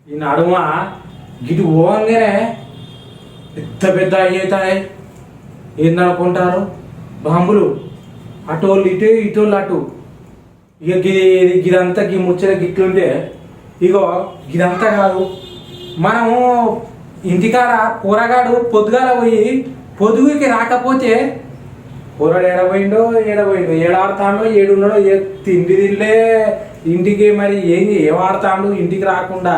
ఈ నడుమ గిటు పోవంగానే పెద్ద పెద్ద అవుతాయి. ఏందనుకుంటారు బాంబులు, అటోళ్ళు ఇటు ఇటోళ్ళు అటు. ఇక గిదంతా ముచ్చట గిట్లుంటే ఇగో ఇదంతా కాదు. మనము ఇంటికాడ కూరగాడు పొద్దుగాల పోయి పొదుగుకి రాకపోతే కూరడు ఏడబోయిండో ఏడాడుతాడో ఏడున్నాడో తిండి తినలే ఇంటికి. మరి ఏం ఆడతాడు ఇంటికి రాకుండా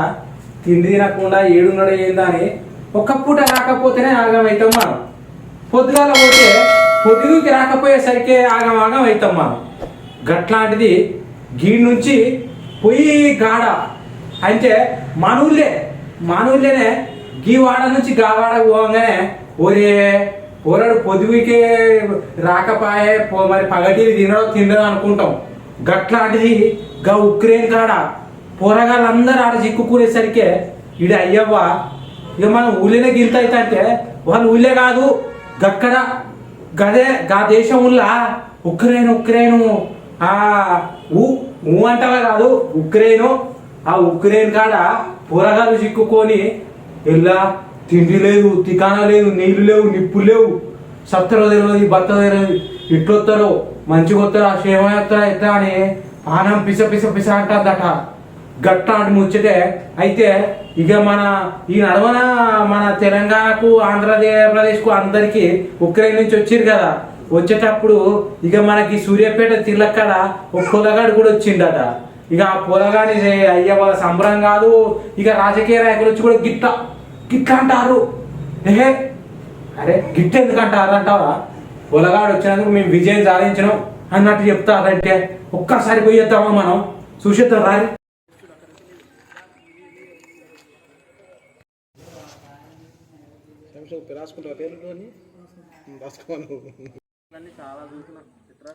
తిండి తినకుండా ఏడున్నాడో ఏందని ఒక్క పూట రాకపోతేనే ఆగమవుతాం మనం. పొద్దుగాల పోతే పొద్దుగుకి రాకపోయేసరికి ఆగం అవుతాం మనం. గట్లాంటిది గీడి నుంచి పొయ్యి గాడ అంటే మానూళ్ళేనే గీ వాడ నుంచి గా వాడకు పోగానే పోరాడు పొదుగుకే రాకపోయే మరి పగటివి తినడం అనుకుంటాం. గట్లాంటిది గా ఉక్రెయిన్ కాడ పోరగాళ్ళందరూ ఆడ చిక్కుకునేసరికి ఇడు అయ్యవ్వ ఇక మనం ఊళ్ళోనే గింత అయితే అంటే వాళ్ళు ఊళ్ళే కాదు గక్కడ గా దేశం ఉల్లా ఉక్రెయిన్ ఊ అంటవా కాదు ఉక్రెయిన్. ఆ ఉక్రెయిన్ కాడ పోరగాళ్ళు చిక్కుకొని ఇలా తిండి లేదు, తికానా లేదు, నీళ్లు లేవు, నిప్పులు లేవు, సత్తరో తెలియదు, భర్త తెలియదు, ఇట్లొస్తారో మంచిగా వస్తారో క్షేమస్తారో ఎట్లా అని పానం పిస అంటుందట. గట్టాంటి ముచ్చటే. అయితే ఇక ఈ నడవన మన తెలంగాణకు ఆంధ్రప్రదేశ్కు అందరికీ ఉక్రెయిన్ నుంచి వచ్చారు కదా. వచ్చేటప్పుడు ఇక మనకి సూర్యాపేట తిల్లక్కడ ఒక పొలగాడు కూడా వచ్చిండట. ఇక ఆ పొలగాని అయ్యే వాళ్ళ సంబరం కాదు. ఇక రాజకీయ నాయకులు వచ్చి కూడా గిట్ట అంటారు. అరే గిట్ట ఎందుకు అంటారు అంటావా? పొలగాడు వచ్చినందుకు మేము విజయం సాధించినాం అన్నట్టు చెప్తారంటే ఒక్కసారి పోయేద్దామా మనం, చూసేద్దాం రారి. రాసుకుంటా పేరు రాసుకోను చాలా చూసిన చిత్ర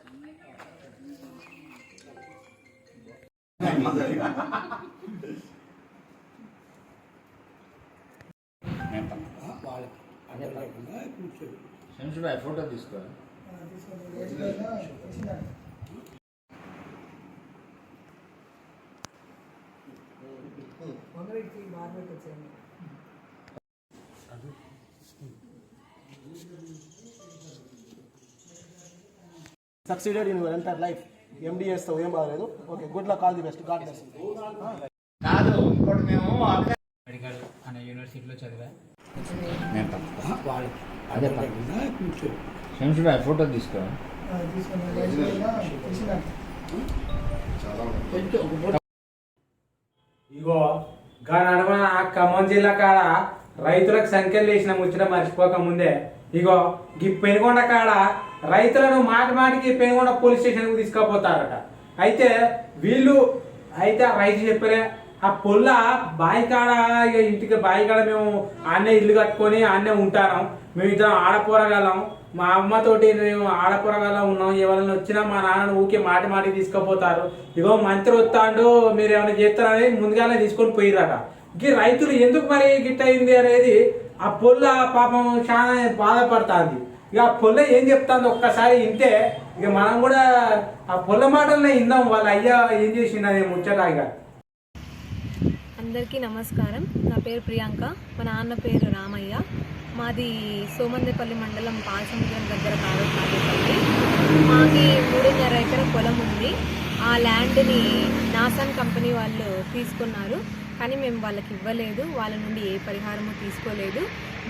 ఫోటో తీసుకో. Succeeded in your entire life. MDS తో ఏం బాగలేదు. Okay, good luck, all the best, God bless. కాదు ఇంకోటి మేము మెడికల్ అనే యూనివర్సిటీలో చదివా. అదే శంషుబాయ్ ఫోటో తీసుకో. ఇగో గా నడవన ఖమ్మం జిల్లా కాడ రైతులకు సంఖ్యలు వేసిన ముచ్చట మర్చిపోక ముందే ఇగో ఈ పెనుగొండ కాడ రైతులను మాటికి పెనుగొండ పోలీస్ స్టేషన్కు తీసుకుపోతారట. అయితే వీళ్ళు అయితే ఆ రైతు చెప్పలే ఆ పొల్ల బాయి కాడ ఇక ఇంటికి బాయి కాడ మేము ఆన్నే ఇల్లు కట్టుకొని ఆన్నే ఉంటాను. మేము ఇద్దరం ఆడపోరగలం, మా అమ్మతోటి మేము ఆడపోరగలం ఉన్నాం. ఎవరైనా వచ్చినా మా నాన్నను ఊకే మాటికి తీసుకుపోతారు. ఇగో మంత్రి వస్తాడు మీరు ఏమైనా చేస్తారని ముందుగానే తీసుకొని పోయిరట. ఈ రైతులు ఎందుకు మరి గిట్ట అయింది అనేది ఆ పొల్ల పాపం చాలా బాధపడుతుంది. ఇక ఆ పొల్ల ఏం చెప్తాంది ఒక్కసారి వింటే ఇక మనం కూడా ఆ పొల్ల మాటలనే విందాం. వాళ్ళ అయ్యా ఏం చేసిండని ముచ్చట. ఇక అందరికీ నమస్కారం. నా పేరు ప్రియాంక, మా నాన్న పేరు రామయ్య. మాది సోమందేపల్లి మండలం పాలసముద్రం దగ్గర కారుపల్లి. మాకి 3.5 ఎకరం పొలం ఉంది. ఆ ల్యాండ్ని నాసాన్ కంపెనీ వాళ్ళు తీసుకున్నారు, కానీ మేము వాళ్ళకి ఇవ్వలేదు. వాళ్ళ నుండి ఏ పరిహారము తీసుకోలేదు.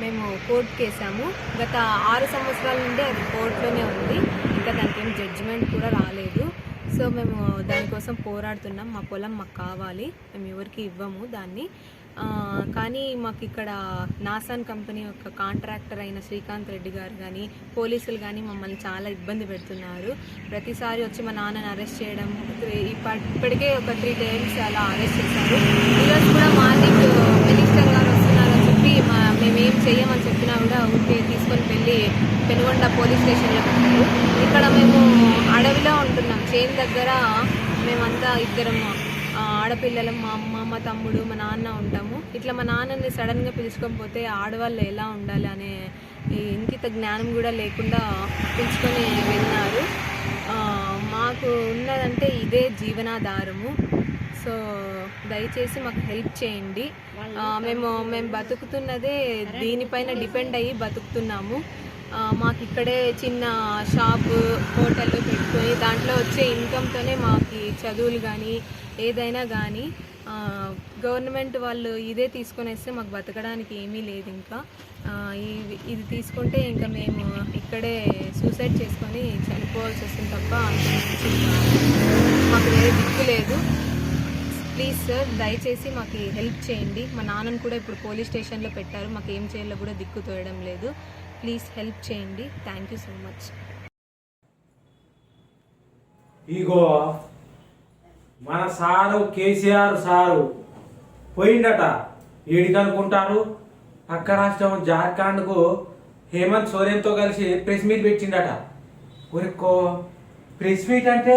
మేము కోర్టుకి వేసాము. గత 6 సంవత్సరాల నుండి అది కోర్టులోనే ఉంది. ఇంకా దానికి ఏం జడ్జిమెంట్ కూడా రాలేదు. సో మేము దానికోసం పోరాడుతున్నాం. మా పొలం మాకు కావాలి, మేము ఎవరికి ఇవ్వము దాన్ని. కానీ మాకు ఇక్కడ నాసాన్ కంపెనీ యొక్క కాంట్రాక్టర్ అయిన శ్రీకాంత్ రెడ్డి గారు కానీ పోలీసులు కానీ మమ్మల్ని చాలా ఇబ్బంది పెడుతున్నారు. ప్రతిసారి వచ్చి మా నాన్నని అరెస్ట్ చేయడం, ఇప్పటికే ఒక 3 times అలా అరెస్ట్ చేశారు. ఈరోజు కూడా మార్నింగ్ మినిస్టర్ గారు వస్తున్నారని చెప్పి మేమేం చెయ్యమని చెప్పినా కూడా ఊరికే తీసుకొని వెళ్ళి పెనుగొండ పోలీస్ స్టేషన్లో పెట్టారు. ఇక్కడ మేము అడవిలో ఉంటున్నాం. చేను దగ్గర మేమంతా ఇద్దరం ఆడపిల్లలు, మా అమ్మ, మా తమ్ముడు, మా నాన్న ఉంటాము. ఇట్లా మా నాన్నని సడన్గా పిలుచుకొని పోతే ఆడవాళ్ళు ఎలా ఉండాలి అనే ఇంకిత జ్ఞానం కూడా లేకుండా పిలుచుకొని వెళ్ళినారు. మాకు ఉన్నదంటే ఇదే జీవనాధారము. సో దయచేసి మాకు హెల్ప్ చేయండి. మేము బతుకుతున్నదే దీనిపైన డిపెండ్ అయ్యి బతుకుతున్నాము. మాకు ఇక్కడే చిన్న షాపు హోటల్లో పెట్టుకొని దాంట్లో వచ్చే ఇన్కమ్తోనే మాకు చదువులు కానీ ఏదైనా కానీ గవర్నమెంట్ వాళ్ళు ఇదే తీసుకొని వస్తే మాకు బతకడానికి ఏమీ లేదు. ఇంకా ఇది తీసుకుంటే ఇంకా మేము ఇక్కడే సూసైడ్ చేసుకొని చనిపోవాల్సి వస్తుంది తప్ప అంతకుమించి మాకు వేరే దిక్కు లేదు. ప్లీజ్ సార్, దయచేసి మాకు హెల్ప్ చేయండి. మా నాన్నను కూడా ఇప్పుడు పోలీస్ స్టేషన్లో పెట్టారు. మాకు ఏం చేయాలో కూడా దిక్కు తోయడం లేదు. ప్లీజ్ హెల్ప్ చేయండి. Thank you so much. ఇగో మన సారు కేసీఆర్ సారు పోయిండట. ఏడికనుకుంటారు, పక్క రాష్ట్రం జార్ఖండ్కు హేమంత్ సోరెన్తో కలిసి ప్రెస్ మీట్ పెట్టిండట. ఒరికో ప్రెస్ మీట్ అంటే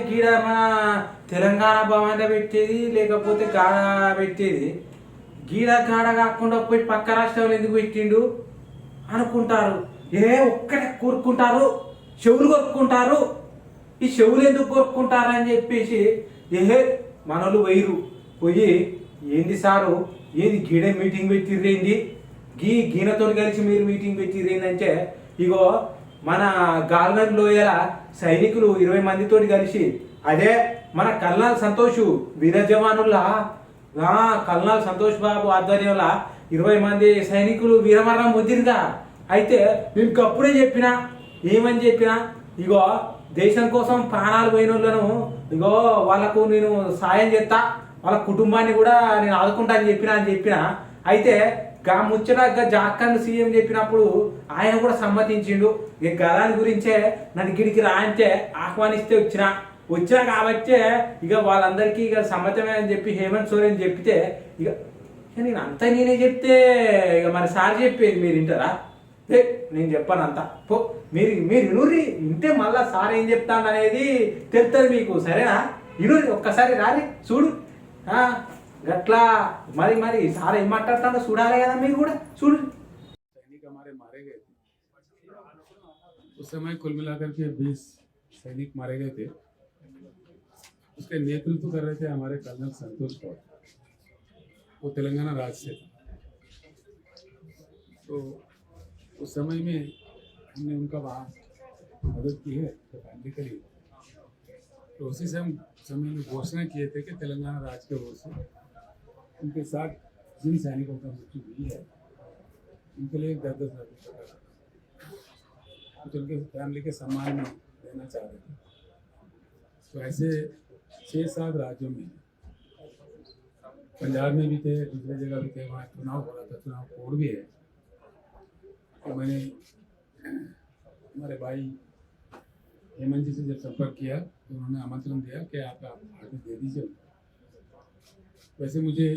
గీడ మన తెలంగాణ భవన్లో పెట్టేది, లేకపోతే గాడ పెట్టేది. గీడ గాడ కాకుండా పోయి పక్క రాష్ట్రంలో ఎందుకు పెట్టిండు అనుకుంటారు. ఒక్కటే కోరుకుంటారు, చెవులు కొరుక్కుంటారు. ఈ చెవులు ఎందుకు కొరుక్కుంటారు అని చెప్పేసి మనోళ్ళు వైరు పోయి ఏంది సారు, ఏది గీడ మీటింగ్ పెట్టిర్రేంది, గీనతో కలిసి మీరు మీటింగ్ పెట్టిర్రేందంటే, ఇగో మన గాల్వన్ లోయల సైనికులు 20 మందితో కలిసి, అదే మన కల్నాల్ సంతోష్ వీర జవానుల్లా కల్నాల్ సంతోష్ బాబు ఆధ్వర్యంలో 20 మంది సైనికులు వీరమరణం పొందిరుగా. అయితే నేను అప్పుడే చెప్పినా, ఏమని చెప్పినా, ఇగో దేశం కోసం ప్రాణాలు పోయిన వాళ్ళను ఇగో వాళ్ళకు నేను సాయం చేస్తా, వాళ్ళ కుటుంబాన్ని కూడా నేను ఆదుకుంటా అని చెప్పిన. అయితే ముచ్చట జార్ఖండ్ సీఎం చెప్పినప్పుడు ఆయన కూడా సమ్మతించిండు. ఇక గదాని గురించే నన్ను గిడికి రా అంటే ఆహ్వానిస్తే వచ్చినా కాబట్టే ఇక వాళ్ళందరికీ ఇక సమ్మతమే అని చెప్పి హేమంత్ సోరెన్ చెప్తే, ఇక నేను అంతా నేనే చెప్తే ఇక మరి సార్ చెప్పేది మీరు వింటారా? నేను చెప్పాను అంతా పో, మీరు వినుర్రి. వింటే మళ్ళా సార్ ఏం చెప్తాను అనేది తెలుస్తుంది మీకు, సరేనా? వినుర్రి, ఒక్కసారి రారి చూడు. గట్లా మరి సార్ ఏం మాట్లాడుతాడో చూడాలి కదా, మీరు కూడా చూడు. सैनिक हमारे मारे गए थे उस समय, कुल मिलाकर के 20 सैनिक मारे गए थे। उसके नेतृत्व कर रहे थे हमारे कर्नल संतोष गौड़, वो तेलंगाना राज्य से था। तो उस समय में हमने उनका वहाँ मदद की है फैमिली के लिए। तो उसी समय में घोषणा किए थे कि तेलंगाना राज्य के ओर से उनके साथ जिन सैनिकों का मृत्यु हुई है उनके लिए 10-10 लाख रुपये का कुछ उनके फैमिली के सम्मान में देना चाह रहे थे। तो ऐसे 6-7 राज्यों में, पंजाब में भी थे, दूसरी जगह भी थे, वहाँ चुनाव हो रहा था, चुनाव कोड भी है। तो मैंने हमारे भाई हेमंत जी से जब संपर्क किया तो उन्होंने आमंत्रण दिया कि आप आगे दे दीजिए। वैसे मुझे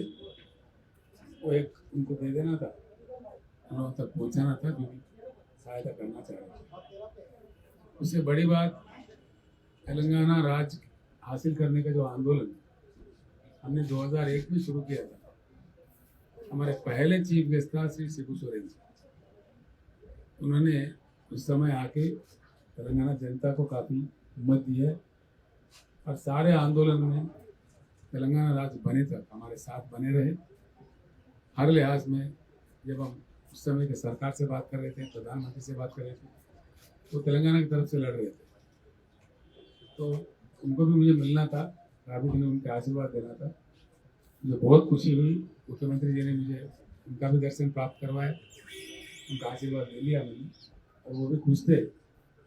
वो एक उनको दे देना था, उन्होंने तक पहुँचाना था, जो भी सहायता करना चाह रहे थे। उससे बड़ी बात, तेलंगाना राज्य हासिल करने का जो आंदोलन हमने 2001 में शुरू किया था। हमारे पहले चीफ गेस्ट था श्री शिबू सोरेन जी। उन्होंने उस समय आके तेलंगाना जनता को काफ़ी हिम्मत दी है और सारे आंदोलन में तेलंगाना राज्य बने तक हमारे साथ बने रहे। हर लिहाज में जब हम उस समय के सरकार से बात कर रहे थे, प्रधानमंत्री से बात कर रहे थे, तो तेलंगाना की तरफ से लड़ रहे थे। तो उनको भी मुझे मिलना था, काफ़ी दिनों उनके आशीर्वाद देना था। मुझे बहुत खुशी हुई, मुख्यमंत्री जी ने मुझे उनका भी दर्शन प्राप्त करवाया, उनका आशीर्वाद ले लिया मैंने। और वो भी खुश थे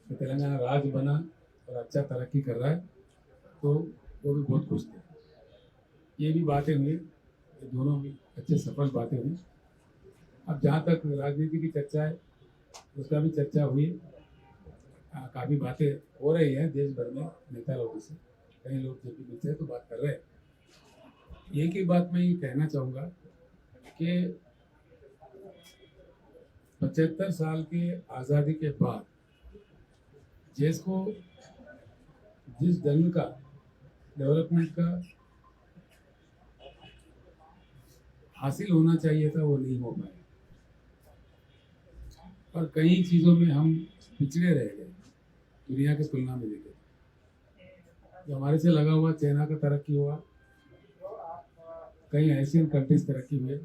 कि तेलंगाना राज्य बना और अच्छा तरक्की कर रहा है, तो वो भी बहुत खुश थे। ये भी बातें हुई, ये दोनों भी अच्छे सफल बातें हुई। अब जहाँ तक राजनीति की चर्चा है, उसका भी चर्चा हुई। काफ़ी बातें हो रही हैं देश भर में नेता लोगों से, कई लोग जब भी मिलते हैं तो बात कर रहे हैं। एक ही बात मैं ये कहना चाहूँगा कि 75 साल की आज़ादी के बाद देश को जिस ढंग का डेवलपमेंट का हासिल होना चाहिए था वो नहीं हो पाया, और कई चीज़ों में हम पिछड़े रह गए दुनिया की तुलना में। देखे जो हमारे से लगा हुआ चाइना का तरक्की हुआ, कई एशियन कंट्रीज तरक्की हुए,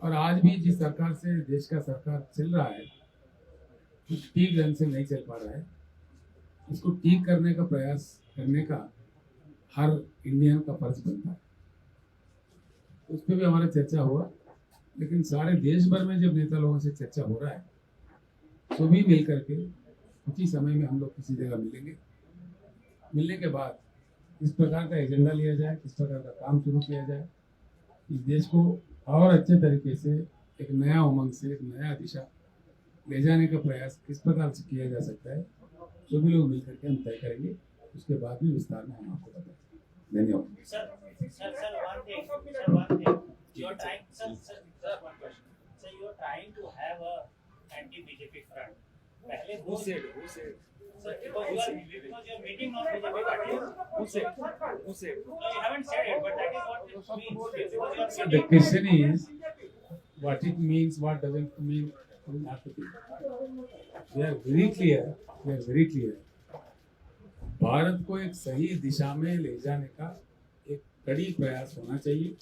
और आज भी जिस सरकार से देश का सरकार चल रहा है कुछ ठीक ढंग से नहीं चल पा रहा है, इसको ठीक करने का प्रयास करने का हर इंडियन का फर्ज बनता है। उस पर भी हमारा चर्चा हुआ, लेकिन सारे देश भर में जब नेता लोगों से चर्चा हो रहा है तो भी मिल करके कुछ ही समय में हम लोग किसी जगह मिलेंगे। मिलने के बाद किस प्रकार का एजेंडा लिया जाए, किस प्रकार का काम शुरू किया जाए, इस देश को और अच्छे तरीके से एक नया उमंग से एक नया दिशा ले जाने का प्रयास किस प्रकार से किया जा सकता है, सभी लोग मिल करके हम तय करेंगे। उसके बाद में विस्तार में हम आपको बताएंगे। धन्यवाद। You're trying to have a anti-BJP front. Who said? Sir, because you're meeting non-BJP parties. Who said? No, you haven't said it, but that is what it means. Because So the question is, what it means, what doesn't mean, we have to think. We are very clear. Bharat को एक सही दिशा में ले जाने का एक कड़ी प्रयास होना चाहिए।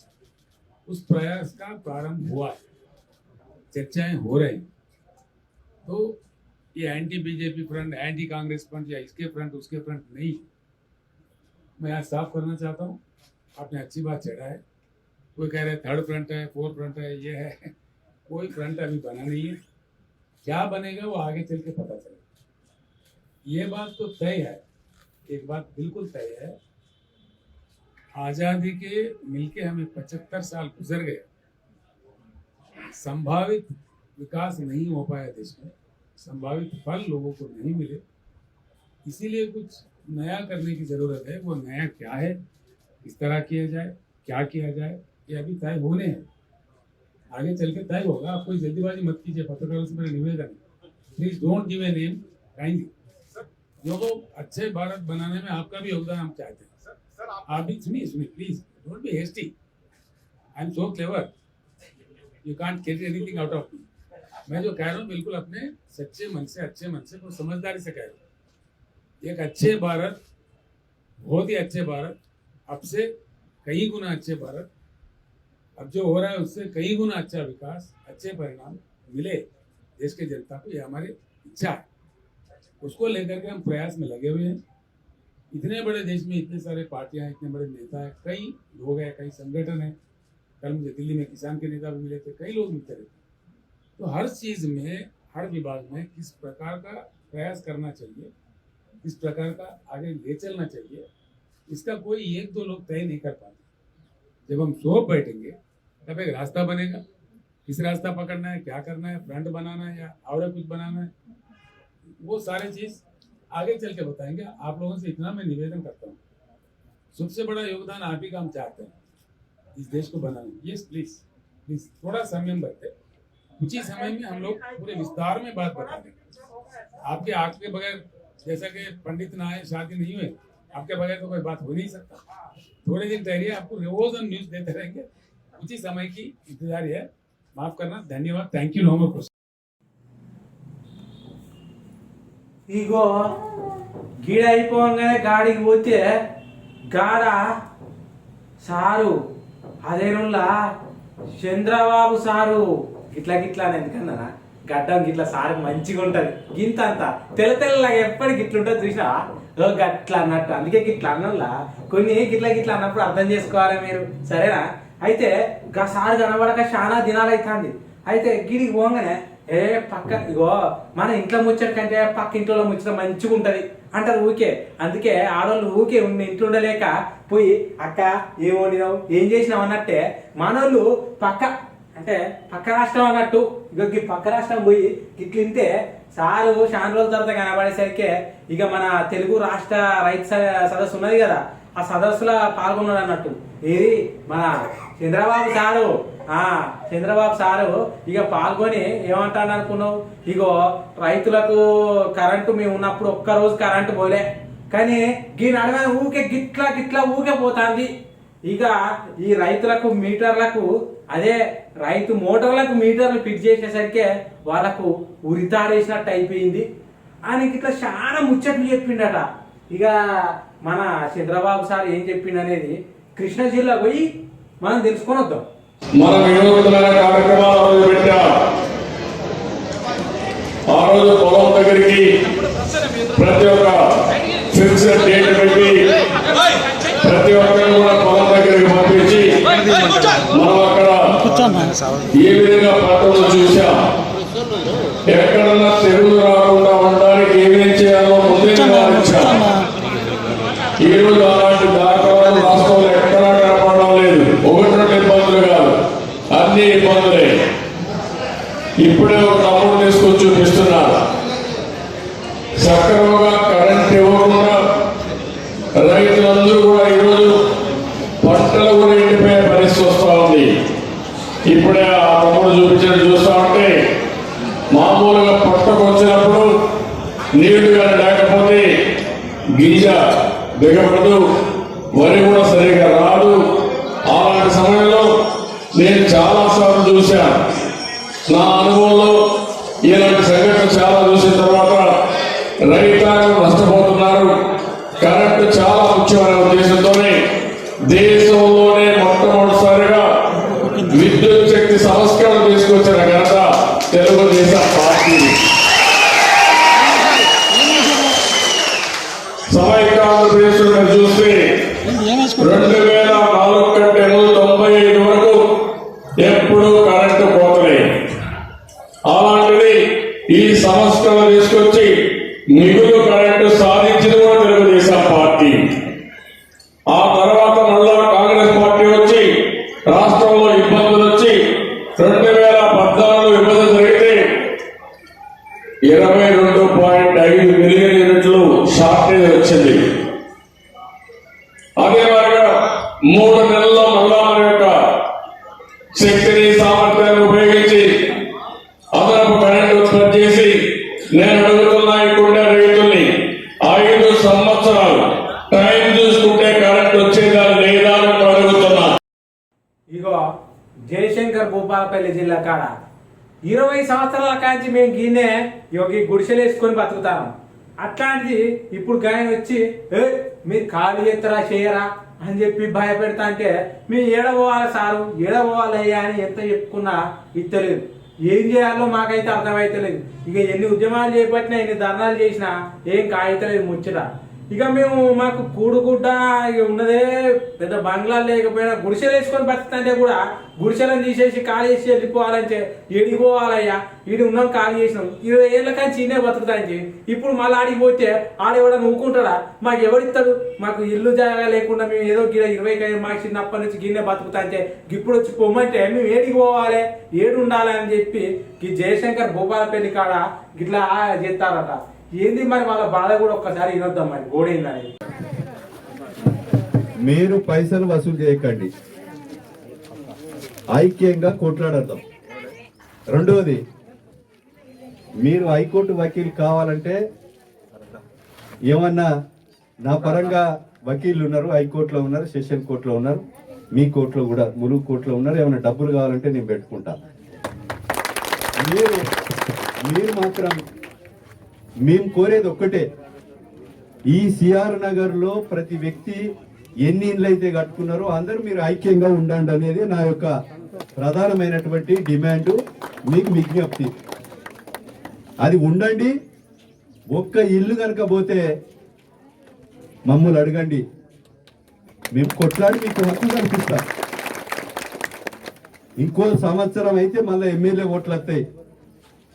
उस प्रयास का प्रारंभ हुआ है, चर्चाएं हो रही, तो ये anti BJP front, anti Congress front या इसके फ्रंट उसके फ्रंट नहीं। मैं आज साफ करना चाहता हूँ, आपने अच्छी बात छेड़ा है। कोई कह रहे हैं थर्ड फ्रंट है, फोर्थ फ्रंट है, ये है, कोई फ्रंट अभी बना नहीं है। क्या बनेगा वो आगे चल के पता चलेगा। ये बात तो तय है, एक बात बिल्कुल तय है, आजादी के मिलके हमें 75 साल गुजर गए, संभावित विकास नहीं हो पाया देश में, संभावित फल लोगों को नहीं मिले, इसीलिए कुछ नया करने की जरूरत है। वो नया क्या है, किस तरह किया जाए, क्या किया जाए, ये अभी तय होने हैं, आगे चल के तय होगा। आप कोई जल्दीबाजी मत कीजिए। पत्रकारों से मेरा निवेदन है, please don't give a name kindly. जो अच्छे भारत बनाने में आपका भी योगदान हम चाहते हैं। आप भी सुनिए please, don't be hasty. I am so clever, you can't get anything out of me. मैं जो कह रहा हूँ बिल्कुल अपने सच्चे मन से, अच्छे मन से, बहुत समझदारी से कह रहा हूँ। एक अच्छे भारत, बहुत ही अच्छे भारत, अब से कई गुना अच्छे भारत, अब जो हो रहा है उससे कई गुना अच्छा विकास, अच्छे परिणाम मिले देश के जनता को, ये हमारी इच्छा है। उसको लेकर के हम प्रयास में लगे हुए हैं। इतने बड़े देश में इतने सारे पार्टियां, इतने बड़े नेता हैं, कई लोग हैं, कई संगठन हैं। कल मुझे दिल्ली में किसान के नेता भी मिले थे, कई लोग मिलते रहते। तो हर चीज में, हर विभाग में किस प्रकार का प्रयास करना चाहिए, किस प्रकार का आगे ले चलना चाहिए, इसका कोई एक दो लोग तय नहीं कर पाते। जब हम सो बैठेंगे तब एक रास्ता बनेगा। किस रास्ता पकड़ना है, क्या करना है, फ्रंट बनाना है या और कुछ बनाना है, वो सारे चीज आगे चल के बताएंगे। आप लोगों से इतना मैं निवेदन करता हूँ, सबसे बड़ा योगदान आप ही का हम चाहते हैं इस देश को बनाने में। यस प्लीज थोड़ा संयम बरते। कुछ ही समय में हम लोग पूरे विस्तार में बात बता देंगे। आपके आंख के बगैर, जैसा कि पंडित ना आए शादी नहीं हुए, आपके बगैर तो कोई बात हो नहीं सकता। थोड़े दिन ठहरिए, आपको रोज हम न्यूज देते रहेंगे। कुछ ही समय की इंतजार है, माफ करना। धन्यवाद, thank you, no more question. ఇగో గీడ అయిపోగానే గాడికి పోతే గాడ సారు అదేనుల్లా చంద్రబాబు సారు గిట్లా అని ఎందుకన్నా గడ్డం గిట్లా సారు మంచిగా ఉంటది, గింత అంతా తెల్లగా ఎప్పటికి గిట్లుంటది చూసినా గట్లా అన్నట్టు. అందుకే గిట్లా అన్నలా కొన్ని గిట్లా అన్నప్పుడు అర్థం చేసుకోవాలి మీరు, సరేనా? అయితే గా సారు కనబడక చాలా దినాలు అవుతుంది. అయితే గిడికి పోగానే పక్క ఇగో మన ఇంట్లో ముచ్చట కంటే పక్క ఇంట్లో ముచ్చట మంచిగా ఉంటది అంటారు ఊకే. అందుకే ఆడవాళ్ళు ఊకే ఇంట్లో ఉండలేక పోయి అక్క ఏం వండినావు, ఏం చేసినావు అన్నట్టే మనోళ్ళు పక్క రాష్ట్రం అన్నట్టు ఇక పక్క రాష్ట్రం పోయి గిట్లింటే సారు చాలా రోజుల తర్వాత కనబడేసరికి ఇక మన తెలుగు రాష్ట్ర రైతు సదస్సు ఉన్నది కదా, ఆ సదస్సులో పాల్గొన్నాడు అన్నట్టు. ఇది మన చంద్రబాబు సారు ఇక పాల్గొని ఏమంటాడు అనుకున్నావు, ఇగో రైతులకు కరెంటు మేము ఉన్నప్పుడు ఒక్కరోజు కరెంటు పోలే, కానీ ఈ నడవ ఊకే గిట్లా ఊకే పోతాంది. ఇక ఈ రైతులకు మీటర్లకు, అదే రైతు మోటార్లకు మీటర్లు ఫిట్ చేసేసరికి వాళ్ళకు ఉరితాడేసినట్టు అయిపోయింది అని ఇట్లా చాలా ముచ్చట్లు చెప్పిండట. ఇక మన చంద్రబాబు సార్ ఏం చెప్పిండు అనేది కృష్ణా జిల్లా పోయి మనం తెలుసుకొని వద్దాం. మనం వినూత్నమైన కార్యక్రమాలు రోజు పెట్టాం. ఆ రోజు పొలం దగ్గరికి ప్రతి ఒక్క ఫిక్స్డ్ డేట్ పెట్టి ప్రతి ఒక్కరిని కూడా పొలం దగ్గరికి పంపించి మనం అక్కడ ఏ విధంగా పట్టణంలో చూసాం. ఎక్కడన్నా తెగులు రాకుండా ఉండడానికి ఏమేం చేయాలో ముందే వివరించాం. ఈ రోజు అలాంటి దాఖలాలు రాష్ట్రంలో ఎక్కడా కనపడడం లేదు. ఒకటి రెండు ఇబ్బందులు కాదు, అన్ని ఇబ్బందులే. ఇప్పుడే ఒక తమ్ముడు తీసుకొచ్చి చూపిస్తున్నారు. సక్రమంగా కరెంట్ ఇవ్వకుండా రైతులందరూ కూడా ఈరోజు పంటలు కూడా ఎండిపోయే పరిస్థితి వస్తూ ఉంది. ఇప్పుడే ఆ తమ్ముడు చూపించడం చూస్తూ ఉంటే మామూలుగా పట్టకు వచ్చినప్పుడు నీళ్లు కానీ లేకపోతే గింజ దిగబడదు, వరి కూడా సరిగా రాదు. అలాంటి సమయంలో నేను చాలాసార్లు చూశాను. నా అనుభవంలో ఇలాంటి సంఘటన చాలా చూసిన తర్వాత రైతాంగం నష్టపోతున్నారు. కరెంటు చాలా ముఖ్యమైన ఉద్దేశంతోనే దేశంలోనే మొట్టమొదటిసారిగా విద్యుత్ శక్తి సంస్కరణ తీసుకొచ్చిన ఘనత తెలుగుదేశం పార్టీ. సమైక్య ఆంధ్రప్రదేశ్ చూస్తే 2004 కంటే 95 వరకు ఎప్పుడు కరెంటు పోతలే. అలాంటిది ఈ సంస్కరణ తీసుకొచ్చి మిగులు కరెంటు సాధించింది కూడా తెలుగుదేశం పార్టీ. ఆ తర్వాత మళ్ళా కాంగ్రెస్ పార్టీ వచ్చి రాష్ట్రంలో ఇబ్బందులు వచ్చి 2014 విభజన జరిగితే 22.5 మిలియన్ యూనిట్లు షార్టేజ్ వచ్చింది. అదే మాదిరిగా 3 నెలల్లో మళ్ళా మన యొక్క శక్తిని సామర్థ్యాన్ని ఉపయోగించి అదనపు కరెంటు ఉత్పత్తి చేసి నేను అడుగుతున్నా ఇక్కడుండే రైతుల్ని 5 సంవత్సరాలు టైం చూసుకుంటే కరెంట్ వచ్చేదా లేదా అని అడుగుతున్నా. ఇగో జయశంకర్ భూపాలపల్లి జిల్లా కాడ 20 సంవత్సరాల కాంచి మేము గిన్నె యోగి గుడిసెలు వేసుకొని బతుకుతాము. అట్లాంటిది ఇప్పుడు గాయన వచ్చి మీరు ఖాళీ ఎత్తరా చేయరా అని చెప్పి భయపెడతా అంటే మేము ఏడపోవాలి సారు ఏడపోవాలయ్యా అని ఎంత చెప్పుకున్నా ఇత్తలేదు. ఏం చేయాలో మాకైతే అర్థమైతలేదు. ఇక ఎన్ని ఉద్యమాలు చేపట్టినా ఎన్ని ధర్నాలు చేసినా ఏం కాగితలేదు ముచ్చట. ఇక మేము మాకు కూడుగుడ్డ ఇక ఉన్నదే పెద్ద బంగ్లాలు లేకపోయినా గుడిసెలు వేసుకొని బతుకుతుంటే కూడా గుడిసెలను తీసేసి ఖాళీ చేసి వెళ్ళిపోవాలంటే ఏడిపోవాలయ్యా ఈడు ఉన్నాం ఖాళీ చేసినాం 20 ఏళ్ళ కానీ చీనే బతుకుతానికి. ఇప్పుడు మళ్ళీ ఆడికి పోతే ఆడెవడ ఊకుంటాడా? మాకు ఎవరిస్తాడు? మాకు ఇల్లు జాగా లేకుండా మేము ఏదో గిడ 25 మాకు చిన్నప్పటి నుంచి గిన్నె బతుకుతాంటే ఇప్పుడు వచ్చి పొమ్మంటే మేము ఏడికి పోవాలి ఏడు ఉండాలి అని చెప్పి ఈ జయశంకర్ భూపాలపల్లి కాడ గిట్లా చేస్తారట. ఏంది మరి వాళ్ళ బాధ కూడా ఒక్కసారి వినొద్దాం మరి గోడైందని. మీరు పైసలు వసూలు చేయకండి, ఐక్యంగా కొట్లాడద్దాం. రెండవది, మీరు హైకోర్టు వకీల్ కావాలంటే ఏమన్నా నా పరంగా వకీళ్ళు ఉన్నారు, హైకోర్టులో ఉన్నారు, సెషన్ కోర్టులో ఉన్నారు, మీ కోర్టులో కూడా ములుగు కోర్టులో ఉన్నారు. ఏమైనా డబ్బులు కావాలంటే నేను పెట్టుకుంటా. మీరు మాత్రం మేము కోరేది ఒక్కటే, ఈ సిఆర్ నగర్ లో ప్రతి వ్యక్తి ఎన్ని ఇండ్లు అయితే కట్టుకున్నారో అందరూ మీరు ఐక్యంగా ఉండండి అనేది నా యొక్క ప్రధానమైనటువంటి డిమాండ్. మీకు విజ్ఞప్తి, అది ఉండండి. ఒక్క ఇల్లు కనుక పోతే మమ్మల్ని అడగండి, మేము కొట్లాడి మీకు హక్కు కల్పిస్తాం. ఇంకో సంవత్సరం అయితే మళ్ళీ ఎమ్మెల్యే ఓట్లు వస్తాయి,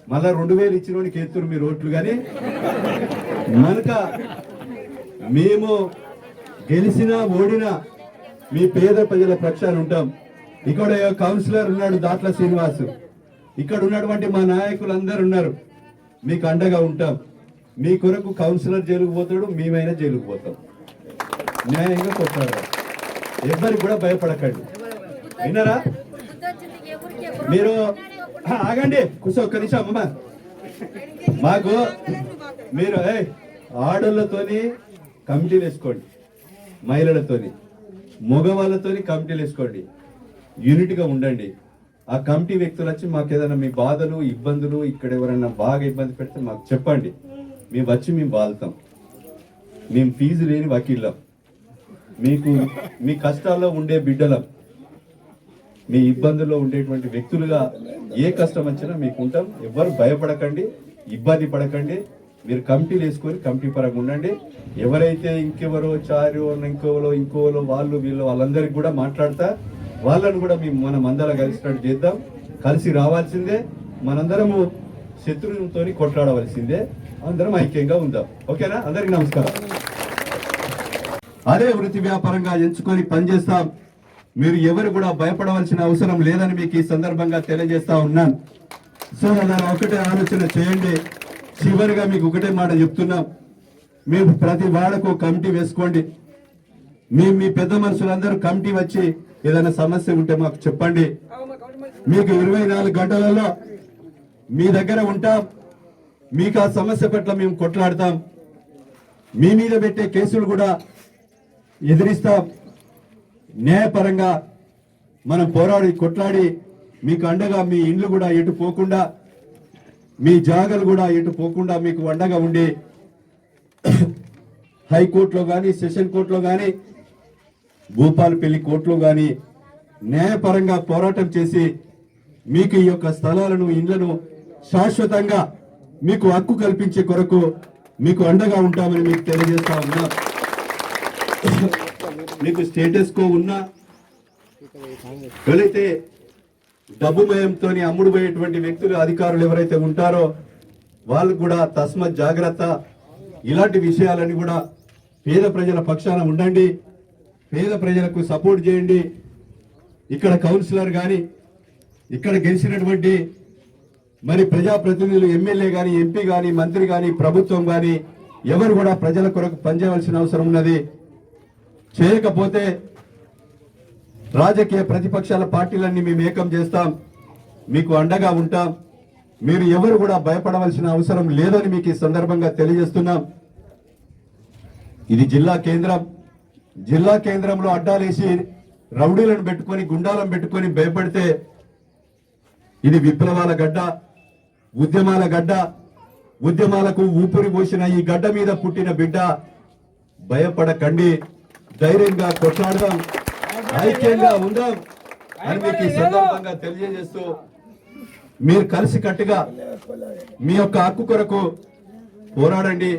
మళ్ళా 2000 ఇచ్చినోనికి ఎత్తురు మీరు ఓట్లు. కానీ మనక మేము గెలిచినా ఓడినా మీ పేద ప్రజల పక్షాన ఉంటాం. ఇక్కడ కౌన్సిలర్ ఉన్నాడు దాట్ల శ్రీనివాసు, ఇక్కడ ఉన్నటువంటి మా నాయకులందరూ ఉన్నారు, మీకు అండగా ఉంటాం. మీ కొరకు కౌన్సిలర్ జైలుకు పోతాడు, మేమైనా జైలుకు పోతాం. న్యాయంగా కొట్టాడు, ఎవరికి కూడా భయపడకండి. విన్నారా? మీరు ఆగండి, కూర్చో ఒక్క నిమిషం అమ్మ. మాకు మీరు ఆడోళ్ళతోని కమిటీలు వేసుకోండి, మహిళలతోని మగవాళ్ళతోని కమిటీలు వేసుకోండి, యూనిట్గా ఉండండి. ఆ కమిటీ వ్యక్తులు వచ్చి మాకు ఏదైనా మీ బాధలు ఇబ్బందులు ఇక్కడ ఎవరైనా బాగా ఇబ్బంది పెడితే మాకు చెప్పండి, మేము వచ్చి మేము బాలుతాం. మేము ఫీజు లేని వకీళ్ళం, మీకు మీ కష్టాల్లో ఉండే బిడ్డలం. మీ ఇబ్బందుల్లో ఉండేటువంటి వ్యక్తులుగా ఏ కష్టం వచ్చినా మీకు ఉంటాం. ఎవరు భయపడకండి, ఇబ్బంది పడకండి. మీరు కమిటీలు వేసుకొని కమిటీ పరంగా ఉండండి. ఎవరైతే ఇంకెవరో చారో ఇంకోలో వాళ్ళు వీళ్ళు వాళ్ళందరికీ కూడా మాట్లాడతా వాళ్ళను కూడా మనం అందరం కలిసినట్టు చేద్దాం. కలిసి రావాల్సిందే. మనందరము శత్రువులతో కొట్లాడవలసిందే. అందరం ఐక్యంగా ఉందాం. ఓకేనా? అందరికీ నమస్కారం. అదే వృత్తి వ్యాపారంగా ఎంచుకొని పనిచేస్తాం. మీరు ఎవరు కూడా భయపడవలసిన అవసరం లేదని మీకు ఈ సందర్భంగా తెలియజేస్తా ఉన్నాను. సో అలా ఒకటే ఆలోచన చేయండి. చివరిగా మీకు ఒకటే మాట చెప్తున్నాం. మేము ప్రతి వాడకు కమిటీ వేసుకోండి. మీ పెద్ద మనుషులందరూ కమిటీ వచ్చి ఏదైనా సమస్య ఉంటే మాకు చెప్పండి. మీకు 24 గంటలలో మీ దగ్గర ఉంటాం. మీకు ఆ సమస్య పట్ల మేము కొట్లాడతాం. మీ మీద పెట్టే కేసులు కూడా ఎదిరిస్తాం. న్యాయపరంగా మనం పోరాడి కొట్లాడి మీకు అండగా మీ ఇండ్లు కూడా ఎటు పోకుండా, మీ జాగలు కూడా ఎటు పోకుండా మీకు అండగా ఉండి హైకోర్టులో కానీ, సెషన్ కోర్టులో కానీ, భూపాలపల్లి కోర్టులో కానీ న్యాయపరంగా పోరాటం చేసి మీకు ఈ యొక్క స్థలాలను, ఇండ్లను శాశ్వతంగా మీకు హక్కు కల్పించే కొరకు మీకు అండగా ఉంటామని మీకు తెలియజేస్తా ఉన్నా. మీకు స్టేటస్ కో ఉన్నా ఎవరైతే డబ్బు మయంతో అమ్ముడు పోయేటువంటి వ్యక్తులు, అధికారులు ఎవరైతే ఉంటారో వాళ్ళు కూడా తస్మత్ జాగ్రత్త. ఇలాంటి విషయాలని కూడా పేద ప్రజల పక్షాన ఉండండి. పేద ప్రజలకు సపోర్ట్ చేయండి. ఇక్కడ కౌన్సిలర్ కానీ, ఇక్కడ గెలిచినటువంటి మరి ప్రజాప్రతినిధులు, ఎమ్మెల్యే కానీ, ఎంపీ కానీ, మంత్రి కానీ, ప్రభుత్వం కానీ ఎవరు కూడా ప్రజల కొరకు పనిచేయవలసిన అవసరం ఉన్నది. చేయకపోతే రాజకీయ ప్రతిపక్షాల పార్టీలన్నీ మేము ఏకం చేస్తాం. మీకు అండగా ఉంటాం. మీరు ఎవరు కూడా భయపడవలసిన అవసరం లేదని మీకు ఈ సందర్భంగా తెలియజేస్తున్నాం. ఇది జిల్లా కేంద్రం. జిల్లా కేంద్రంలో అడ్డాలేసి రౌడీలను పెట్టుకొని, గుండాలను పెట్టుకొని భయపడితే ఇది విప్లవాల గడ్డ, ఉద్యమాల గడ్డ. ఉద్యమాలకు ఊపిరి పోసిన ఈ గడ్డ మీద పుట్టిన బిడ్డ. భయపడకండి, ధైర్యంగా కొట్లాడదాం, ఐక్యంగా ఉందాం అని మీకు ఈ సందర్భంగా తెలియజేస్తూ మీరు కలిసి కట్టుగా మీ యొక్క హక్కు కొరకు పోరాడండి.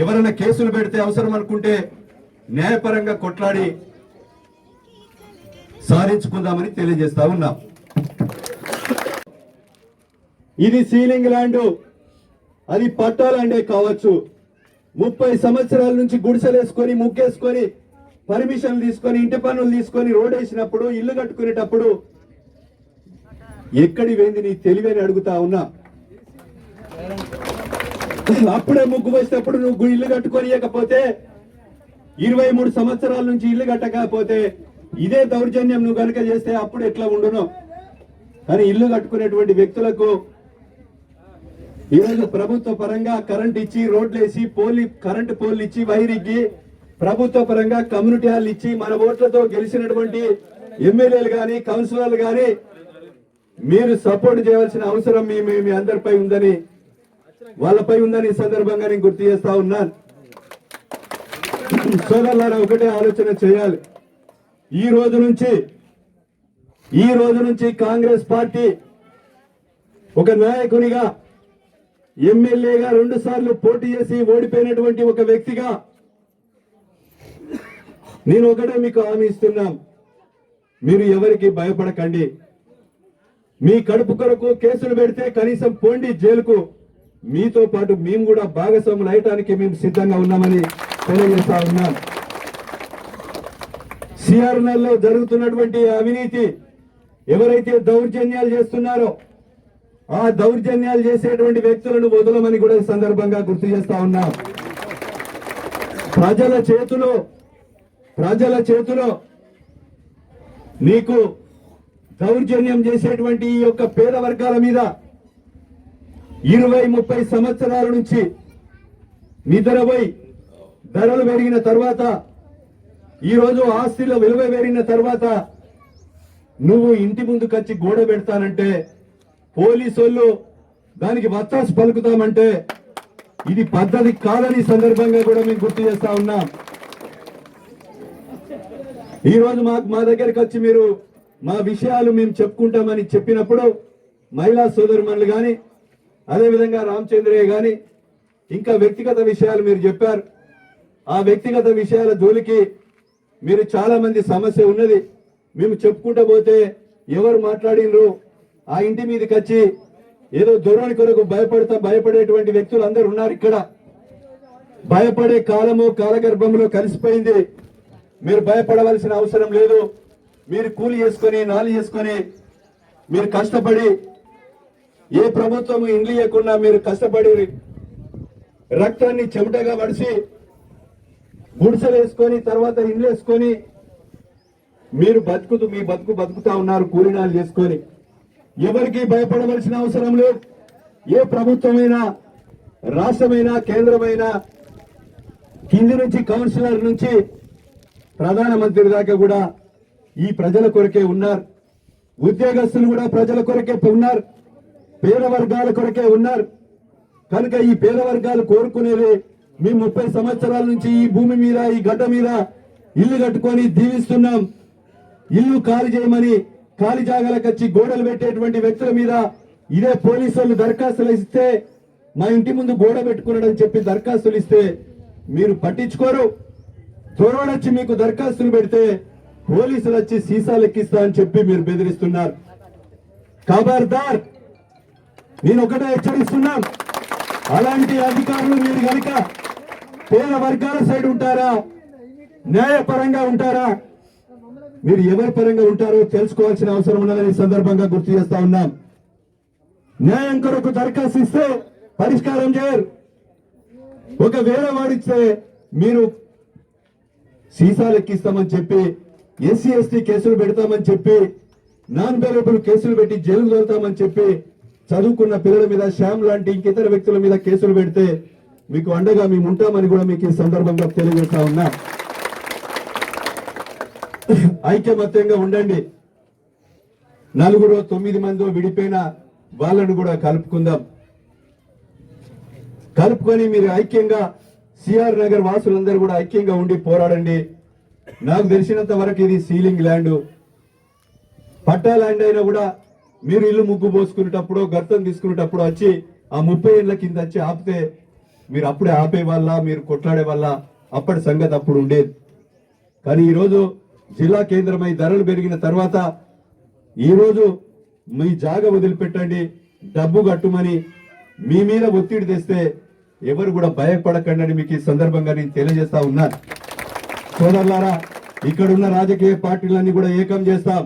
ఎవరైనా కేసులు పెడితే అవసరం అనుకుంటే న్యాయపరంగా కొట్లాడి సాధించుకుందామని తెలియజేస్తా ఉన్నాం. ఇది సీలింగ్ ల్యాండ్, అది పట్టా ల్యాండే కావచ్చు. 30 సంవత్సరాల నుంచి గుడిసెలేసుకొని, ముగ్గేసుకొని, పర్మిషన్లు తీసుకొని, ఇంటి పనులు తీసుకొని, రోడ్ వేసినప్పుడు, ఇల్లు కట్టుకునేటప్పుడు ఎక్కడి వేంది నీ తెలివని అడుగుతా ఉన్నా. అప్పుడే ముగ్గు వేసినప్పుడు నువ్వు ఇల్లు కట్టుకొని ఇవ్వకపోతే, 23 సంవత్సరాల నుంచి ఇల్లు కట్టకపోతే, ఇదే దౌర్జన్యం నువ్వు కనుక చేస్తే అప్పుడు ఎట్లా ఉండును. కానీ ఇల్లు కట్టుకునేటువంటి వ్యక్తులకు ఈరోజు ప్రభుత్వ పరంగా కరెంట్ ఇచ్చి, రోడ్లు వేసి, కరెంటు పోల్లు ఇచ్చి, వైరిగ్గి, ప్రభుత్వ పరంగా కమ్యూనిటీ హాల్ ఇచ్చి, మన ఓట్లతో గెలిచినటువంటి ఎమ్మెల్యేలు కానీ, కౌన్సిలర్లు కానీ మీరు సపోర్ట్ చేయవలసిన అవసరం మీ అందరిపై ఉందని, వాళ్ళపై ఉందని ఈ సందర్భంగా నేను గుర్తు చేస్తా ఉన్నాను. సోదరులారా, ఒకటే ఆలోచన చేయాలి. ఈ రోజు నుంచి కాంగ్రెస్ పార్టీ ఒక నాయకునిగా, ఎమ్మెల్యేగా 2 సార్లు పోటీ చేసి ఓడిపోయినటువంటి ఒక వ్యక్తిగా నేను ఒకటే మీకు హామీ ఇస్తున్నాం. మీరు ఎవరికి భయపడకండి. మీ కడుపు కొరకు కేసులు పెడితే కనీసం పోండి జైలుకు. మీతో పాటు మేము కూడా భాగస్వాములు అయ్యడానికి మేము సిద్ధంగా ఉన్నామని తెలియజేస్తా ఉన్నాం. సిఆర్ఎన్ఎల్లో జరుగుతున్నటువంటి అవినీతి, ఎవరైతే దౌర్జన్యాలు చేస్తున్నారో ఆ దౌర్జన్యాలు చేసేటువంటి వ్యక్తులను వదలమని కూడా ఈ సందర్భంగా గుర్తు చేస్తా ఉన్నాం. ప్రజల చేతిలో నీకు దౌర్జన్యం చేసేటువంటి ఈ యొక్క పేద వర్గాల మీద 20-30 సంవత్సరాల నుంచి నిద్రపోయి ధరలు పెరిగిన తర్వాత, ఈరోజు ఆస్తుల విలువ పెరిగిన తర్వాత నువ్వు ఇంటి ముందుకు వచ్చి గోడ పెడతానంటే, పోలీసులు దానికి వత్తాసు పలుకుతామంటే ఇది పద్ధతి కాదని సందర్భంగా కూడా మేము గుర్తు చేస్తా ఉన్నాం. ఈ రోజు మా దగ్గరికి వచ్చి మీరు మా విషయాలు మేము చెప్పుకుంటామని చెప్పినప్పుడు మహిళా సోదరుమణులు కానీ అదేవిధంగా రామచంద్రయ్య కానీ ఇంకా వ్యక్తిగత విషయాలు మీరు చెప్పారు. ఆ వ్యక్తిగత విషయాల జోలికి మీరు చాలా మంది సమస్య ఉన్నది మేము చెప్పుకుంటూ పోతే ఎవరు మాట్లాడినరు ఆ ఇంటి మీదకి వచ్చి ఏదో దొరని కొరకు భయపడేటువంటి వ్యక్తులు అందరు ఉన్నారు. ఇక్కడ భయపడే కాలము కాలగర్భంలో కలిసిపోయింది. మీరు భయపడవలసిన అవసరం లేదు. మీరు కూలి చేసుకొని నాలి చేసుకొని మీరు కష్టపడి ఏ ప్రభుత్వం ఇండ్లు ఇవ్వకుండా మీరు కష్టపడి రక్తాన్ని చెమటగా వడిసి గుడిసెలు వేసుకొని తర్వాత ఇండ్లు వేసుకొని మీరు మీ బతుకుతా ఉన్నారు కూలినాలు చేసుకొని. ఎవరికి భయపడవలసిన అవసరం లేదు. ఏ ప్రభుత్వమైనా రాష్ట్రమైనా కేంద్రమైనా కింది నుంచి కౌన్సిలర్ నుంచి ప్రధానమంత్రి దాకా కూడా ఈ ప్రజల కొరకే ఉన్నారు. ఉద్యోగస్తులు కూడా ప్రజల కొరకే ఉన్నారు. పేద వర్గాల కొరకే ఉన్నారు. కనుక ఈ పేద వర్గాలు కోరుకునేది మేము 30 సంవత్సరాల నుంచి ఈ భూమి మీద ఈ గడ్డ మీద ఇల్లు కట్టుకొని దీవిస్తున్నాం. ఇల్లు ఖాళీ చేయమని ఖాళీ జాగాలకు వచ్చి గోడలు పెట్టేటువంటి వ్యక్తుల మీద ఇదే పోలీసు వాళ్ళు దరఖాస్తులు ఇస్తే మా ఇంటి ముందు గోడ పెట్టుకున్నాడని చెప్పి దరఖాస్తులు ఇస్తే మీరు పట్టించుకోరు. దొరవడొచ్చి మీకు దరఖాస్తులు పెడితే పోలీసులు వచ్చి సీసాలు ఎక్కిస్తా అని చెప్పి మీరు బెదిరిస్తున్నారు. ఖబర్దార్, నేను ఒకటే హెచ్చరిస్తున్నాం. అలాంటి అధికారులు మీరు కనుక పేద వర్గాల సైడ్ ఉంటారా, న్యాయపరంగా ఉంటారా, మీరు ఎవరి పరంగా ఉంటారో తెలుసుకోవాల్సిన అవసరం ఉన్నదని సందర్భంగా గుర్తు చేస్తా ఉన్నాం. న్యాయం కొరకు దరఖాస్తు ఇస్తే పరిష్కారం చేయరు. ఒక వేరే వాడిస్తే మీరు సీసాలు ఎక్కిస్తామని చెప్పి ఎస్సీ ఎస్టీ కేసులు పెడతామని చెప్పి నాన్ బెయిలబుల్ కేసులు పెట్టి జైలు తోలుతామని చెప్పి చదువుకున్న పిల్లల మీద శ్యామ్ లాంటి ఇంకితర వ్యక్తుల మీద కేసులు పెడితే మీకు అండగా మేము ఉంటామని కూడా మీకు ఈ సందర్భంగా తెలియజేస్తా ఉన్నా. ఐక్యమత్యంగా ఉండండి. 9 మందో విడిపోయిన వాళ్ళను కూడా కలుపుకుందాం. కలుపుకొని మీరు ఐక్యంగా సిఆర్ నగర్ వాసులందరూ కూడా ఐక్యంగా ఉండి పోరాడండి. నాకు తెలిసినంత వరకు ఇది సీలింగ్ ల్యాండ్, పట్టా ల్యాండ్ అయినా కూడా మీరు ఇల్లు ముగ్గు పోసుకునేటప్పుడు గర్తం తీసుకునేటప్పుడు వచ్చి ఆ 30 ఏళ్ల కింద వచ్చి ఆపితే మీరు అప్పుడే ఆపే వాళ్ళ, మీరు కొట్లాడే వాళ్ళ, అప్పటి సంగతి అప్పుడు ఉండేది. కానీ ఈరోజు జిల్లా కేంద్రమై ధరలు పెరిగిన తర్వాత ఈరోజు మీ జాగా వదిలిపెట్టండి, డబ్బు కట్టుమని మీ మీద ఒత్తిడి తెస్తే ఎవరు కూడా భయపడకండి మీకు ఈ సందర్భంగా నేను తెలియజేస్తా ఉన్నాను. సోదరులారా, ఇక్కడున్న రాజకీయ పార్టీలన్నీ కూడా ఏకం చేస్తాం.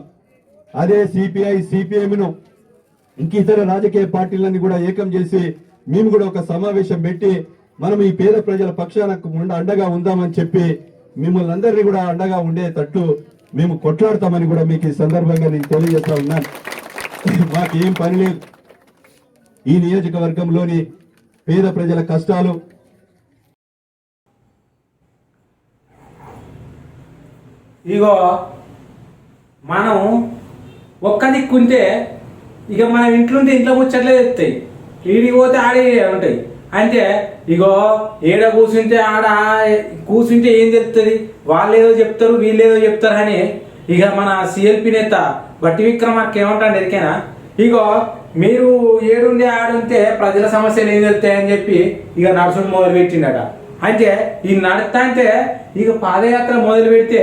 అదే సిపిఐ సిపిఎంను ఇంక ఇతర రాజకీయ పార్టీలన్నీ కూడా ఏకం చేసి మేము కూడా ఒక సమావేశం పెట్టి మనం ఈ పేద ప్రజల పక్షాన అండగా ఉందామని చెప్పి మిమ్మల్ని అందరినీ కూడా అండగా ఉండేటట్టు మేము కొట్లాడతామని కూడా మీకు ఈ సందర్భంగా నేను తెలియజేస్తా ఉన్నాను. మాకేం పని లేదు. ఈ నియోజకవర్గంలోని పేద ప్రజల కష్టాలు ఇగో మనం ఒక్క దిక్కుంటే ఇక మనం ఇంట్లుంటే ఇంట్లో ముచ్చట్లే తెస్తాయి, ఈడికి పోతే ఆడే ఉంటాయి. అంటే ఇగో ఏడ కూర్చుంటే ఆడ కూర్చుంటే ఏం తెలుస్తుంది, వాళ్ళు ఏదో చెప్తారు వీళ్ళు ఏదో చెప్తారు అని ఇక మన సిఎల్పి నేత బట్టి విక్రమార్క ఏమంటాడు ఎరికేనా, ఇగో మీరు ఏడుండే ఆడుంటే ప్రజల సమస్యలు ఏం తెలుస్తాయని చెప్పి ఇక నడుచుడు మొదలు పెట్టిండట. అంటే ఈ నడుస్తా అంటే ఇక పాదయాత్ర మొదలు పెడితే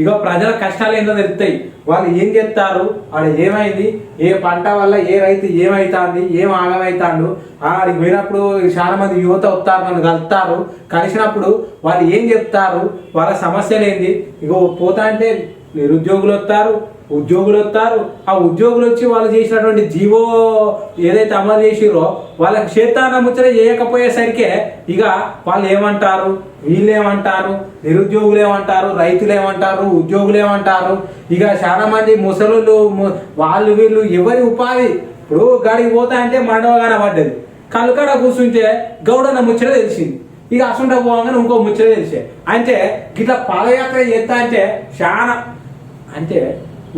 ఇక ప్రజల కష్టాలు ఏందో తెలుస్తాయి, వాళ్ళు ఏం చేస్తారు, ఆడ ఏమైంది, ఏ పంట వల్ల ఏ రైతు ఏమైతుంది, ఏం ఆగమవుతాడు, ఆడికి పోయినప్పుడు చాలా మంది యువత వస్తారు, నన్ను కలుస్తారు, కలిసినప్పుడు వాళ్ళు ఏం చెప్తారు, వాళ్ళ సమస్యలు ఏంది. ఇగో పోతా అంటే నిరుద్యోగులు వస్తారు, ఉద్యోగులు వస్తారు. ఆ ఉద్యోగులు వచ్చి వాళ్ళు చేసినటువంటి జీవో ఏదైతే అమలు చేసిరో వాళ్ళకి క్షేత్రాన్ని ముచ్చట చేయకపోయేసరికి ఇక వాళ్ళు ఏమంటారు, వీళ్ళు ఏమంటారు, నిరుద్యోగులు ఏమంటారు, రైతులు ఏమంటారు, ఉద్యోగులు ఏమంటారు. ఇక చాలా మంది ముసలు వాళ్ళు వీళ్ళు ఎవరి ఉపాధి ఇప్పుడు గాడికి పోతా అంటే మండవగానే పడ్డది, కళ్ళుకాడ కూర్చుంటే గౌడన్న ముచ్చట తెలిసింది, ఇక అసంట పోగానే ఇంకో ముచ్చట తెలిసే. అంటే ఇట్లా పాదయాత్ర చేస్తా అంటే చాలా అంటే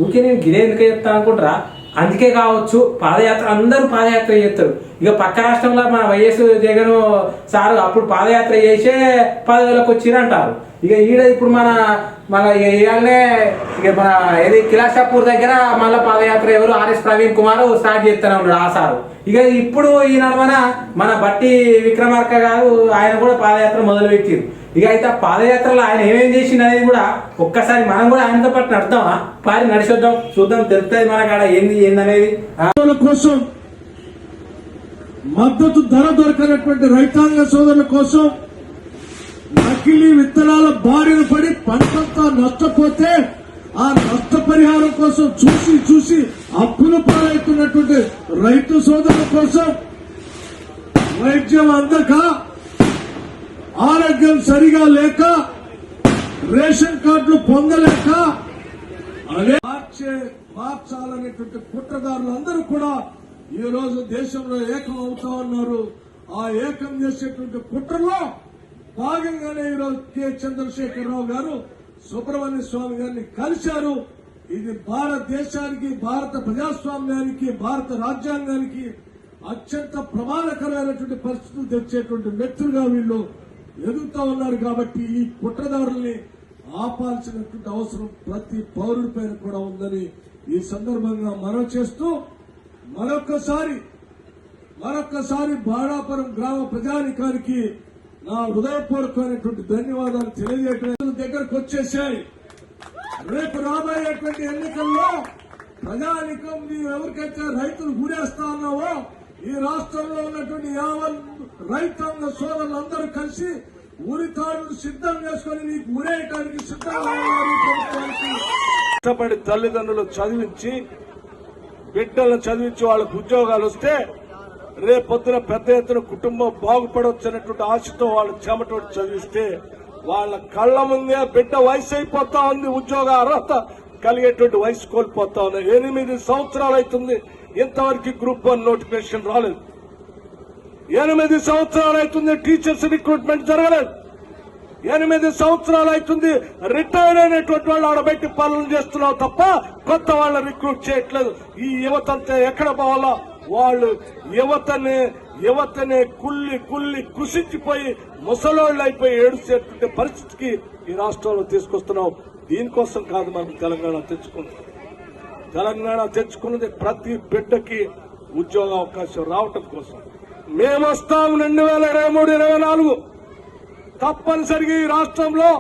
ఊరికే నేను గిరే ఎందుకు చెప్తాను అనుకుంటారా, అందుకే కావచ్చు పాదయాత్ర అందరూ పాదయాత్ర చేస్తారు. ఇక పక్క రాష్ట్రంలో మన వైఎస్ జగన్ సారు అప్పుడు పాదయాత్ర చేసే పదవులకు వచ్చిరంటారు. ఇక ఈడ ఇప్పుడు మన ఇవాళనే ఇక మన ఏది కిలాషాపూర్ దగ్గర మళ్ళీ పాదయాత్ర ఎవరు ఆర్ఎస్ ప్రవీణ్ కుమార్ స్టార్ట్ చేస్తూనే ఉన్నాడు ఆ సారు. ఇక ఇప్పుడు ఈ నడవన మన బట్టి విక్రమార్క గారు ఆయన కూడా పాదయాత్ర మొదలుపెట్టారు. ఇక అయితే ఆ పాదయాత్రలో ఆయన ఏమేం చేసింది అనేది కూడా ఒక్కసారి మనం కూడా ఆయనతో పాటు నడతామా, పారి నడిచొద్దాం, చూద్దాం, తెలుస్తుంది మనకు ఆడ ఏందనేది. కోసం మద్దతు ధర దొరకనటువంటి రైతాంగ సోదరుల కోసం నకిలీ విత్తనాల బారిన పడి పంటంతా నష్టపోతే ఆ నష్టపరిహారం కోసం చూసి అప్పుల పాలవుతున్నటువంటి రైతు సోదరుల కోసం వైద్యం అందక, ఆరోగ్యం సరిగా లేక, రేషన్ కార్డులు పొందలేక అదే మార్చాలనేటువంటి కుట్రదారులందరూ కూడా ఈ రోజు దేశంలో ఏకం అవుతా ఉన్నారు. ఆ ఏకం చేసేటువంటి కుట్రలో భాగంగానే ఈరోజు కె చంద్రశేఖరరావు గారు సుబ్రహ్మణ్య స్వామి గారిని కలిశారు. ఇది భారతదేశానికి, భారత ప్రజాస్వామ్యానికి, భారత రాజ్యాంగానికి అత్యంత ప్రమాదకరమైనటువంటి పరిస్థితులు తెచ్చేటువంటి వ్యక్తులుగా వీళ్ళు ఎదుగుతా ఉన్నారు. కాబట్టి ఈ కుట్రదారుల్ని ఆపాల్సినటువంటి అవసరం ప్రతి పౌరుడి పైన కూడా ఉందని ఈ సందర్భంగా మనవి చేస్తూ మరొక్కసారి బాడాపురం గ్రామ ప్రజానికానికి నా హృదయపూర్వకమైనటువంటి ధన్యవాదాలు తెలియజేయడం దగ్గరకు వచ్చేసాయి. రేపు రాబోయేటువంటి ఎన్నికల్లో ప్రజానికం నీవు ఎవరికైతే రైతులు గురేస్తా ఉన్నావో ఈ రాష్ట్రంలో ఉన్నటువంటి యావత్ రైతాంగ సోదరులందరూ కలిసి ఉరితాడులు సిద్ధం చేసుకుని నీకు ఉరేయటానికి సిద్ధంగా ఉన్నారు. తల్లిదండ్రులు చదివించి బిడ్డలను చదివించి వాళ్ళకు ఉద్యోగాలు వస్తే రేపొద్దున పెద్ద ఎత్తున కుటుంబం బాగుపడవచ్చు అనేటువంటి ఆశతో వాళ్ళు చెమటోటి చదివిస్తే వాళ్ళ కళ్ల ముందే బిడ్డ వయసు అయిపోతా ఉంది, ఉద్యోగ అర్హత కలిగేటువంటి వయసు కోల్పోతా ఉన్నాయి. 8 సంవత్సరాలు అవుతుంది ఇంతవరకు గ్రూప్ 1 నోటిఫికేషన్ రాలేదు. 8 సంవత్సరాలు అవుతుంది టీచర్స్ రిక్రూట్మెంట్ జరగలేదు. 8 సంవత్సరాలు అవుతుంది రిటైర్ అయినటువంటి వాళ్ళు ఆడబెట్టి పాలన చేస్తున్నావు తప్ప కొత్త వాళ్ళ రిక్రూట్ చేయట్లేదు. ఈ యువతంతా ఎక్కడ పోవాలా? వాళ్ళు యువతనే కుళ్ళి కృషించిపోయి ముసలోళ్ళు అయిపోయి ఏడుసేటువంటి పరిస్థితికి ఈ రాష్ట్రంలో తీసుకొస్తున్నాం. దీనికోసం కాదు మనం తెలంగాణ తెచ్చుకున్నది ప్రతి బిడ్డకి ఉద్యోగ అవకాశం రావటం కోసం. మేము వస్తాం 2023-24 తప్పనిసరిగా ఈ రాష్ట్రంలో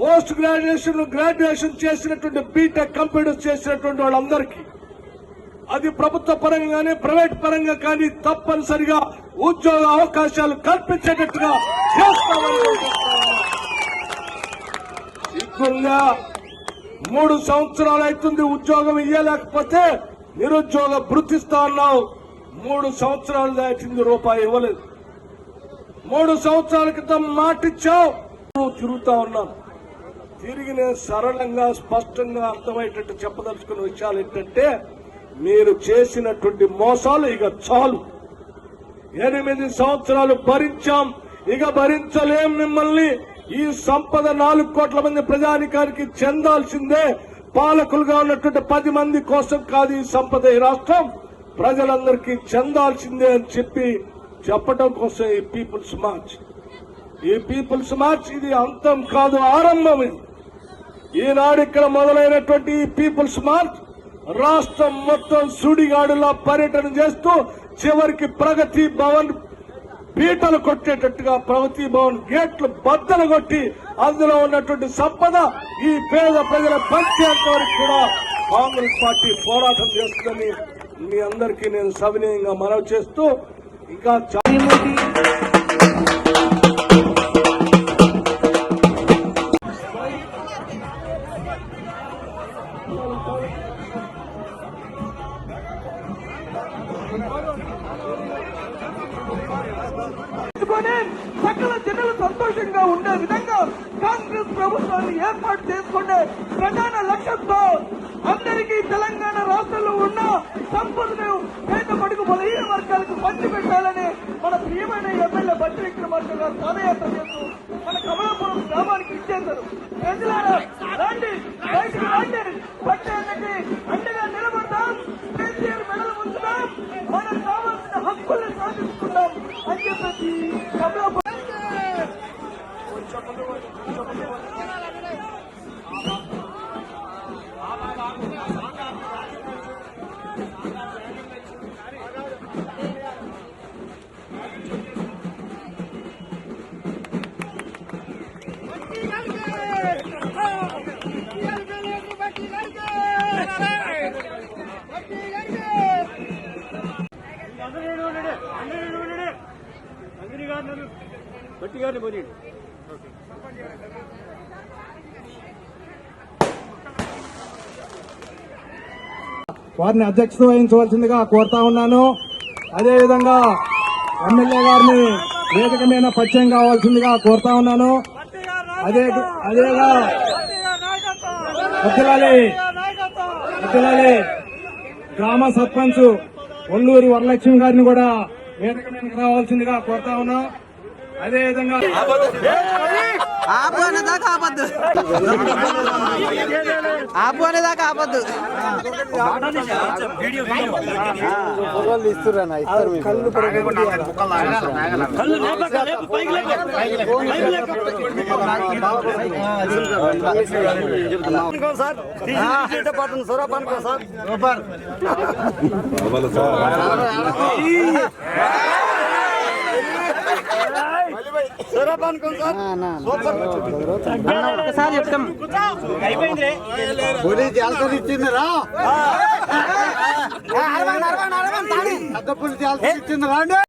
పోస్ట్ గ్రాడ్యుయేషన్ చేసినటువంటి బీటెక్ కంప్యూటర్స్ చేసినటువంటి వాళ్ళందరికీ అది ప్రభుత్వ పరంగానే ప్రైవేట్ పరంగా కానీ తప్పనిసరిగా ఉద్యోగ అవకాశాలు కల్పించేటట్టుగా చేస్తామని సిగ్గుంగా 3 సంవత్సరాలు అవుతుంది ఉద్యోగం ఇవ్వలేకపోతే నిరుద్యోగ భృతిస్తా అన్నావు. 3 సంవత్సరాలు దాటింది, రూపాయి ఇవ్వలేదు. 3 సంవత్సరాల క్రితం మాటిచ్చావు, తిరుగుతా ఉన్నాను. తిరిగి నేను సరళంగా స్పష్టంగా అర్థమయ్యేటట్టు చెప్పదలుచుకున్న విషయాలు ఏంటంటే మీరు చేసినటువంటి మోసాలు ఇక చాలు. 8 సంవత్సరాలు భరించాం, ఇక భరించలేం మిమ్మల్ని. ఈ సంపద 4 కోట్ల మంది ప్రజానికానికి చెందాల్సిందే. పాలకులుగా ఉన్నటువంటి 10 మంది కోసం కాదు ఈ సంపద. ఈ రాష్ట్రం ప్రజలందరికీ చెందాల్సిందే అని చెప్పడం కోసం ఈ పీపుల్స్ మార్చ్ ఇది అంతం కాదు, ఆరంభం. ఇది ఈనాడు ఇక్కడ మొదలైనటువంటి ఈ పీపుల్స్ మార్చ్ రాష్ట్రం మొత్తం సుడిగాడులా పర్యటన చేస్తూ చివరికి ప్రగతి భవన్ పీటలు కొట్టేటట్టుగా ప్రగతి భవన్ గేట్లు బద్దలు కొట్టి అందులో ఉన్నటువంటి సంపద ఈ పేద ప్రజల పంచేంత వరకు కూడా కాంగ్రెస్ పార్టీ పోరాటం చేస్తుందని మీ అందరికీ నేను సవినయంగా మనవి చేస్తూ ఇంకా సకల జనులు సంతోషంగా ఉండే విధంగా కాంగ్రెస్ ప్రభుత్వాన్ని ఏర్పాటు చేసుకునే ప్రధాన లక్ష్యంతో అందరికీ తెలంగాణ రాష్ట్రంలో ఉన్న సంపదను పేద బడుగు బలహీన వర్గాలకు పంచిపెట్టాలని మన ప్రియమైన ఎమ్మెల్యే బట్టి విక్రమార్క గారు పాదయాత్ర చేస్తూ మన కమలాపురం గ్రామానికి ఇచ్చేశారు. ప్రజలారా రండి, బయటకు రండి, పట్టణానికి అండగా నిలబడతాం. అని చెప్పేసి సభలో వారిని అధ్యక్షత వహించవలసిందిగా కోరుతా ఉన్నాను. అదేవిధంగా ఎమ్మెల్యే గారిని వేదిక మీద పరిచయం కావాల్సిందిగా కోరుతా ఉన్నాను. అదేగా ముద్దులాలి గ్రామ సర్పంచ్ ఒల్లూరి వరలక్ష్మి గారిని కూడా వేదిక మీదకి రావాల్సిందిగా కోరుతా ఉన్నాం. అదేవిధంగా ఆపు అనేదాకా ఆపద్దు ఒకసారి చెప్తాం ఇచ్చిందిరా